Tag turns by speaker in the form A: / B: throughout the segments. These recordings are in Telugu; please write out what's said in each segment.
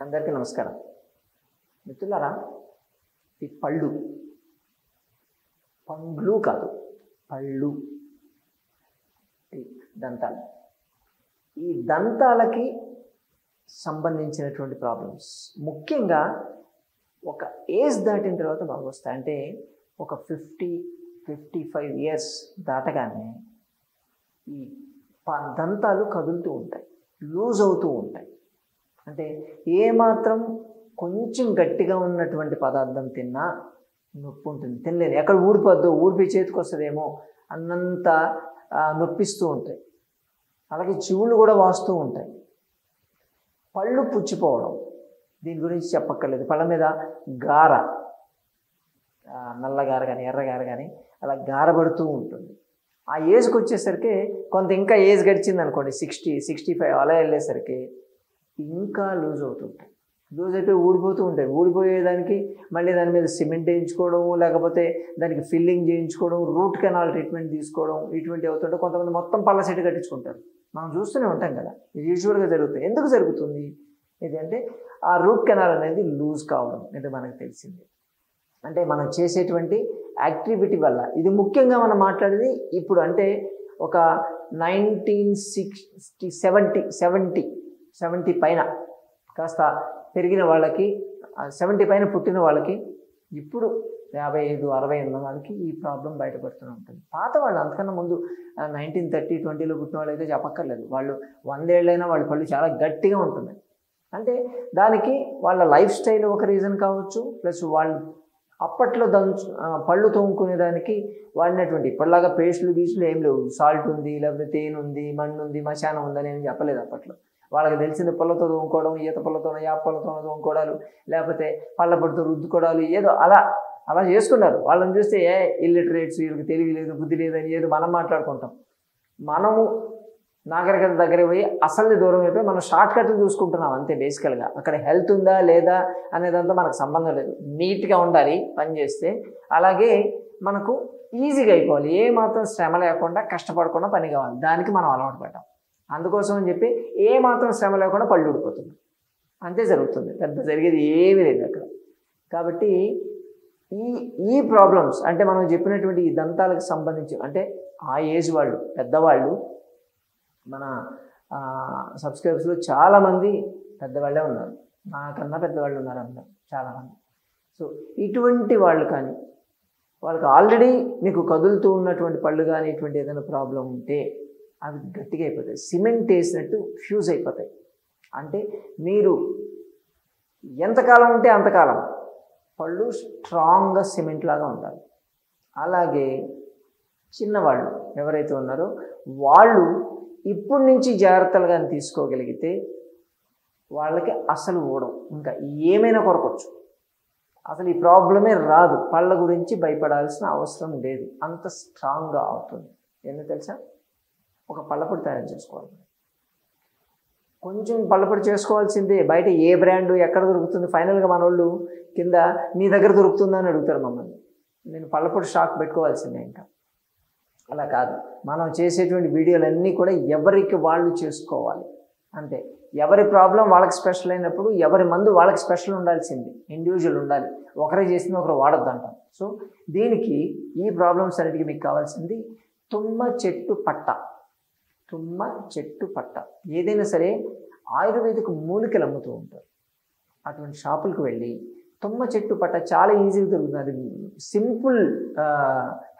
A: అందరికీ నమస్కారం. మిత్రులారా, ఈ పండ్లు కాదు, పళ్ళు, దంతాలు. ఈ దంతాలకి సంబంధించినటువంటి ప్రాబ్లమ్స్ ముఖ్యంగా ఒక ఏజ్ దాటిన తర్వాత బాగా వస్తాయి. అంటే ఒక 50-55 ఇయర్స్ దాటగానే ఈ దంతాలు కదులుతూ ఉంటాయి, లూజ్ అవుతూ ఉంటాయి. అంటే ఏమాత్రం కొంచెం గట్టిగా ఉన్నటువంటి పదార్థం తిన్నా నొప్పి ఉంటుంది, తినలేదు, ఎక్కడ ఊడిపోయి చేతికి వస్తుందేమో అన్నంత నొప్పిస్తూ ఉంటాయి. అలాగే చెవులు కూడా వాస్తూ ఉంటాయి. పళ్ళు పుచ్చిపోవడం, దీని గురించి చెప్పక్కర్లేదు. పళ్ళ మీద గార, నల్లగార కానీ ఎర్రగార కానీ అలా గారపడుతూ ఉంటుంది. ఆ ఏజ్కి వచ్చేసరికి కొంత ఇంకా ఏజ్ గడిచింది అనుకోండి, 60-65 అలా వెళ్ళేసరికి ఇంకా లూజ్ అవుతుంటాయి. లూజ్ అయిపోయి ఊడిపోతూ ఉంటాయి. ఊడిపోయేదానికి మళ్ళీ దాని మీద సిమెంట్ వేయించుకోవడం, లేకపోతే దానికి ఫిల్లింగ్ చేయించుకోవడం, రూట్ కెనాల్ ట్రీట్మెంట్ తీసుకోవడం, ఇటువంటి అవుతుంటే కొంతమంది మొత్తం పళ్ళ సెట్ కట్టించుకుంటారు. మనం చూస్తూనే ఉంటాం కదా, ఇది యూజువల్గా జరుగుతుంది. ఎందుకు జరుగుతుంది ఇది అంటే ఆ రూట్ కెనాల్ అనేది లూజ్ కావడం, ఇది మనకు తెలిసింది. అంటే మనం చేసేటువంటి యాక్టివిటీ వల్ల. ఇది ముఖ్యంగా మనం మాట్లాడేది ఇప్పుడు, అంటే ఒక 1970 పైన కాస్త పెరిగిన వాళ్ళకి, 70 పైన పుట్టిన వాళ్ళకి, ఇప్పుడు 55-60 ఉన్న వాళ్ళకి ఈ ప్రాబ్లం బయటపడుతూనే ఉంటుంది. పాత వాళ్ళు అంతకన్నా ముందు 1930-20లో పుట్టిన వాళ్ళు అయితే చెప్పక్కర్లేదు. వాళ్ళు 100 ఏళ్ళైనా వాళ్ళ పళ్ళు చాలా గట్టిగా ఉంటున్నాయి. అంటే దానికి వాళ్ళ లైఫ్ స్టైల్ ఒక రీజన్ కావచ్చు, ప్లస్ వాళ్ళు అప్పట్లో పళ్ళు తోముకునే దానికి వాడినటువంటి, ఇప్పటిలాగా పేస్టులు గీసులు ఏం లేవు. సాల్ట్ ఉంది, లేకపోతే తేనె ఉంది, మన్ను ఉంది, మశానం ఉందని ఏం చెప్పలేదు అప్పట్లో. వాళ్ళకి తెలిసింది పళ్ళతో తోముకోవడం, ఈత పళ్ళతోనో యాప పళ్ళతోనో తోముకోవడాలు, లేకపోతే పళ్ళ పొడితో రుద్దుకోవడాలు, ఏదో అలా చేసుకున్నారు. వాళ్ళని చూస్తే ఇల్లిటరేట్స్, వీళ్ళకి తెలివి లేదు, బుద్ధి లేదని ఏదో మనం మాట్లాడుకుంటాం. మనము నాగరికత దగ్గర పోయి అసలు దూరం అయిపోయి మనం షార్ట్ కట్లు చూసుకుంటున్నాం అంతే. బేసికల్గా అక్కడ హెల్త్ ఉందా లేదా అనేదంతా మనకు సంబంధం లేదు. నీట్గా ఉండాలి పని చేస్తే, అలాగే మనకు ఈజీగా అయిపోవాలి, ఏ మాత్రం శ్రమ లేకుండా కష్టపడకుండా పని కావాలి. దానికి మనం అలవాటు పడ్డాం. అందుకోసం అని చెప్పి ఏ మాత్రం శ్రమ లేకుండా పళ్ళు ఊడిపోతుంది, అంతే జరుగుతుంది. పెద్ద జరిగేది ఏమీ లేదు అక్కడ. కాబట్టి ఈ ప్రాబ్లమ్స్ అంటే మనం చెప్పినటువంటి ఈ దంతాలకు సంబంధించి, అంటే ఆ ఏజ్ వాళ్ళు, పెద్దవాళ్ళు, మన సబ్స్క్రైబర్స్లో చాలామంది పెద్దవాళ్ళే ఉన్నారు, నాకన్నా పెద్దవాళ్ళు ఉన్నారు అందరూ చాలామంది. సో ఇటువంటి వాళ్ళు కానీ, వాళ్ళకి ఆల్రెడీ మీకు కదులుతూ ఉన్నటువంటి పళ్ళు కానీ ఇటువంటి ఏదైనా ప్రాబ్లం ఉంటే అవి గట్టిగా అయిపోతాయి, సిమెంట్ వేసినట్టు ఫ్యూజ్ అయిపోతాయి. అంటే మీరు ఎంతకాలం ఉంటే అంతకాలం పళ్ళు స్ట్రాంగ్గా సిమెంట్ లాగా ఉండాలి. అలాగే చిన్నవాళ్ళు ఎవరైతే ఉన్నారో వాళ్ళు ఇప్పటి నుంచి జాగ్రత్తలు కానీ తీసుకోగలిగితే వాళ్ళకి అసలు ఊడం, ఇంకా ఏమైనా కొరకొచ్చు, అసలు ఈ ప్రాబ్లమే రాదు. పళ్ళ గురించి భయపడాల్సిన అవసరం లేదు, అంత స్ట్రాంగ్గా అవుతుంది. ఎందుకు తెలుసా? ఒక పళ్ళపొడి తయారు చేసుకోవాలి. కొంచెం పళ్ళపొడి చేసుకోవాల్సిందే. బయట ఏ బ్రాండు ఎక్కడ దొరుకుతుంది? ఫైనల్గా మన వాళ్ళు కింద మీ దగ్గర దొరుకుతుందా అని అడుగుతారు మమ్మల్ని. నేను పళ్ళపొడి స్టాక్ పెట్టుకోవాల్సిందే. ఇంకా అలా కాదు, మనం చేసేటువంటి వీడియోలన్నీ కూడా ఎవరికి వాళ్ళు చేసుకోవాలి. అంటే ఎవరి ప్రాబ్లం వాళ్ళకి స్పెషల్ అయినప్పుడు ఎవరి మందు వాళ్ళకి స్పెషల్ ఉండాల్సింది, ఇండివిజువల్ ఉండాలి. ఒకరే చేసింది ఒకరు వాడద్దు అంటాం. సో దీనికి ఈ ప్రాబ్లమ్స్ అన్నిటికీ మీకు కావాల్సింది తుమ్మ చెట్టు పట్ట. ఏదైనా సరే ఆయుర్వేదిక మూలికలు అమ్ముతూ ఉంటారు. అటువంటి షాపులకు వెళ్ళి తుమ్మ చెట్టు పట్ట చాలా ఈజీగా దొరుకుతుంది. అది సింపుల్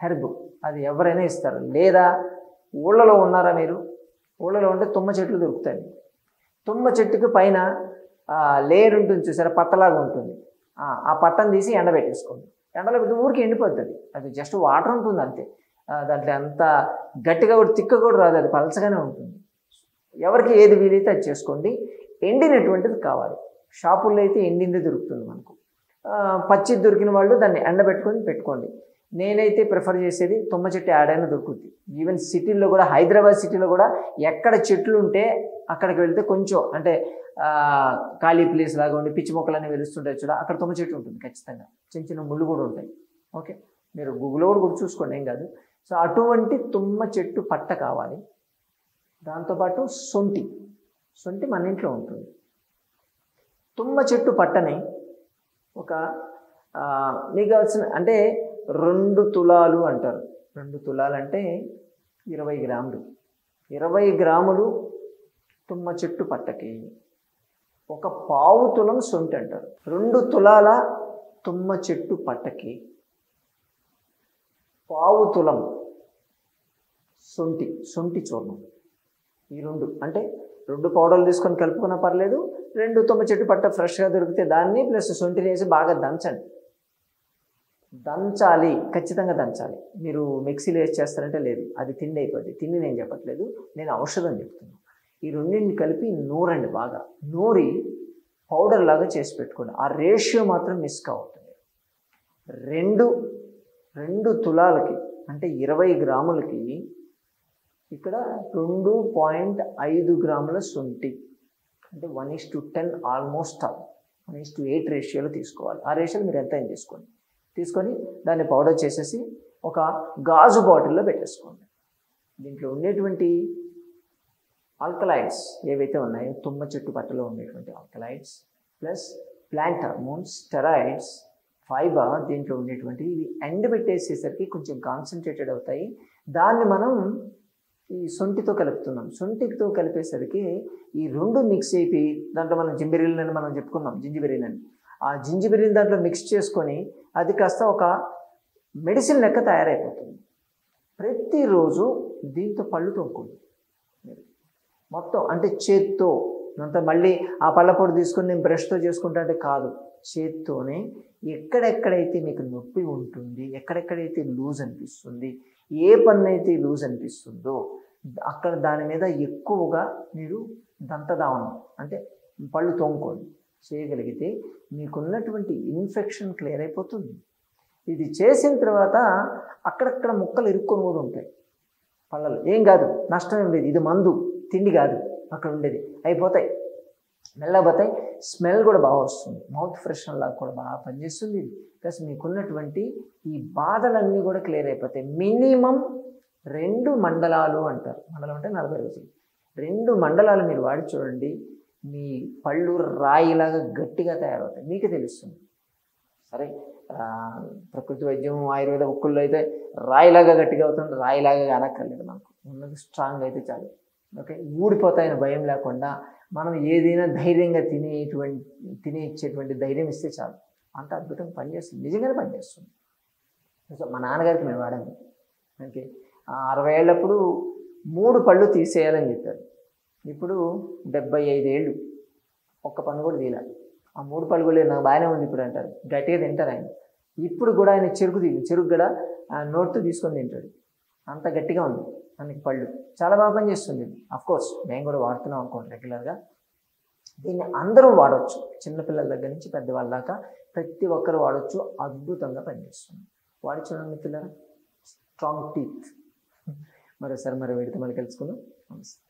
A: హెర్బ్, అది ఎవరైనా ఇస్తారు. లేదా ఊళ్ళలో ఉన్నారా మీరు? ఊళ్ళలో ఉంటే తుమ్మ చెట్లు దొరుకుతాయి. తుమ్మ చెట్టుకు పైన లేయర్ ఉంటుంది చూసారా, పట్టలాగా ఉంటుంది. ఆ పట్టను తీసి ఎండబెట్టేసుకోండి. ఎండలో పెట్టి ఊరికి ఎండిపోతుంది. అది జస్ట్ వాటర్ ఉంటుంది అంతే. దాంట్లో అంత గట్టిగా కూడా తిక్క కూడా రాదు, అది పలచగానే ఉంటుంది. ఎవరికి ఏది వీలైతే అది చేసుకోండి. ఎండినటువంటిది కావాలి. షాపుల్లో అయితే ఎండిందే దొరుకుతుంది మనకు. పచ్చిది దొరికిన వాళ్ళు దాన్ని పెట్టుకోండి. నేనైతే ప్రిఫర్ చేసేది తుమ్మ చెట్టు యాడైనా దొరుకుతుంది. ఈవెన్ సిటీల్లో కూడా, హైదరాబాద్ సిటీలో కూడా ఎక్కడ చెట్లు ఉంటే అక్కడికి వెళ్తే కొంచెం, అంటే ఖాళీ ప్లేస్ లాగా ఉండి పిచ్చి మొక్కలన్నీ వెలుస్తుంటాయి చూడ, అక్కడ తుమ్మ చెట్టు ఉంటుంది ఖచ్చితంగా. చిన్న చిన్న ముళ్ళు కూడా ఉంటాయి. ఓకే, మీరు గూగుల్లో కూడా చూసుకోండి, ఏం కాదు. సో అటువంటి తుమ్మ చెట్టు పట్ట కావాలి. దాంతోపాటు సొంటి మన ఇంట్లో ఉంటుంది. తుమ్మ చెట్టు పట్టని ఒక మీకు కావాల్సిన అంటే 2 తులాలు అంటారు. 2 తులాలు అంటే 20 గ్రాములు. 20 గ్రాములు తుమ్మ చెట్టు పట్టకి ఒక పావు తులం సొంటి అంటారు. 2 తులాల తుమ్మ చెట్టు పట్టకి పావు తులం సొంటి చూర్ణం. ఈ 2 అంటే 2 పౌడర్లు తీసుకొని కలుపుకున్నా పర్లేదు. 2 తుమ్మ చెట్టు పట్ట ఫ్రెష్గా దొరికితే దాన్ని ప్లస్ సొంటిని వేసి బాగా దంచాలి, ఖచ్చితంగా దంచాలి. మీరు మిక్సీలో వేసి చేస్తారంటే లేదు, అది తిండి అయిపోద్ది. తిండి నేను చెప్పట్లేదు, నేను ఔషధం చెప్తున్నాను. ఈ రెండింటిని కలిపి నూరండి, బాగా నూరి పౌడర్ లాగా చేసి పెట్టుకోండి. ఆ రేషియో మాత్రం మిస్ కావద్దు. 2 తులాలకి అంటే 20 గ్రాములకి ఇక్కడ 2.5 గ్రాముల శొంఠి అంటే 1:10 ఆల్మోస్ట్ 1:8 రేషియోలో తీసుకోవాలి. ఆ రేషియోలో మీరు ఎంత అయినా తీసుకొని దాన్ని పౌడర్ చేసేసి ఒక గాజు బాటిల్లో పెట్టేసుకోండి. దీంట్లో ఉండేటువంటి ఆల్కలైడ్స్ ఏవైతే ఉన్నాయో తుమ్మ చెట్టు పట్టలో ఉండేటువంటి alkaloids plus plant hormones, steroids, fibre దీంట్లో ఉండేటువంటి ఇవి ఎండబెట్టేసేసరికి కొంచెం కాన్సన్ట్రేటెడ్ అవుతాయి. దాన్ని మనం ఈ శొంఠితో కలుపుతున్నాం. శొంఠితో కలిపేసరికి ఈ 2 మిక్స్ అయిపోయి దాంట్లో మనం జింజిబిరిలని మనం చెప్పుకున్నాం, జింజిబిరిలని. ఆ జింజిబిరిని దాంట్లో మిక్స్ చేసుకొని అది కాస్త ఒక మెడిసిన్ లెక్క తయారైపోతుంది. ప్రతిరోజు దీంతో పళ్ళు తోముకోండి మొత్తం. అంటే చేత్తో అంత మళ్ళీ ఆ పళ్ళ పొడి తీసుకొని నేను బ్రష్తో చేసుకుంటా అంటే కాదు, చేత్తోనే ఎక్కడెక్కడైతే మీకు నొప్పి ఉంటుంది, ఎక్కడెక్కడైతే లూజ్ అనిపిస్తుంది, ఏ పన్ను అయితే లూజ్ అనిపిస్తుందో అక్కడ దాని మీద ఎక్కువగా మీరు దంతదావనం అంటే పళ్ళు తోముకోండి చేయగలిగితే మీకున్నటువంటి ఇన్ఫెక్షన్ క్లియర్ అయిపోతుంది. ఇది చేసిన తర్వాత అక్కడక్కడ ముక్కలు ఇరుక్కొని కూడా ఉంటాయి పళ్ళలో, ఏం కాదు, నష్టం ఏం లేదు. ఇది మందు, తిండి కాదు, అక్కడ ఉండేది అయిపోతాయి, మెల్లబోతాయి. స్మెల్ కూడా బాగా వస్తుంది, మౌత్ ఫ్రెషనర్ లాగా కూడా బాగా పనిచేస్తుంది. ప్లస్ మీకున్నటువంటి ఈ బాధలన్నీ కూడా క్లియర్ అయిపోతాయి. మినిమం 2 మండలాలు అంటారు. మండలం అంటే 40 రోజులు. 2 మండలాలు మీరు వాడి చూడండి, మీ పళ్ళు రాయిలాగా గట్టిగా తయారవుతాయి, మీకే తెలుస్తుంది. సరే, ప్రకృతి వైద్యం ఆయుర్వేద ఉక్కుల్లో అయితే రాయిలాగా గట్టిగా అవుతుంది, రాయిలాగా అనక్కర్లేదు, మనకు ఉన్నది స్ట్రాంగ్ అయితే చాలు. ఓకే, ఊడిపోతాయని భయం లేకుండా మనం ఏదైనా ధైర్యంగా తినేచ్చేటువంటి ధైర్యం ఇస్తే చాలు. అంత అద్భుతంగా పనిచేస్తుంది, నిజంగానే పనిచేస్తుంది. సో మా నాన్నగారికి మేము వాడాము. ఓకే, 60 ఏళ్ళప్పుడు 3 పళ్ళు తీసేయాలని చెప్పారు. ఇప్పుడు 75 ఏళ్ళు, ఒక్క పన్ను కూడా తీయాలి. ఆ 3 పళ్ళు కూడా నాకు బాగానే ఉంది ఇప్పుడు అంటారు, గట్టిగా తింటారు ఆయన. ఇప్పుడు కూడా ఆయన చెరుకు కూడా నోట్తో తీసుకొని తింటాడు, అంత గట్టిగా ఉంది మనకి పళ్ళు. చాలా బాగా పనిచేస్తుంది. అఫ్కోర్స్ మేము కూడా వాడుతున్నాం అనుకోండి రెగ్యులర్గా. దీన్ని అందరూ వాడవచ్చు, చిన్నపిల్లల దగ్గర నుంచి పెద్దవాళ్ళ దాకా ప్రతి ఒక్కరు వాడవచ్చు. అద్భుతంగా పనిచేస్తుంది. వాడి చూడండి మిత్రులారా, స్ట్రాంగ్ టీత్. మరోసారి వీడితో మళ్ళీ కలుసుకుందాం. నమస్తే.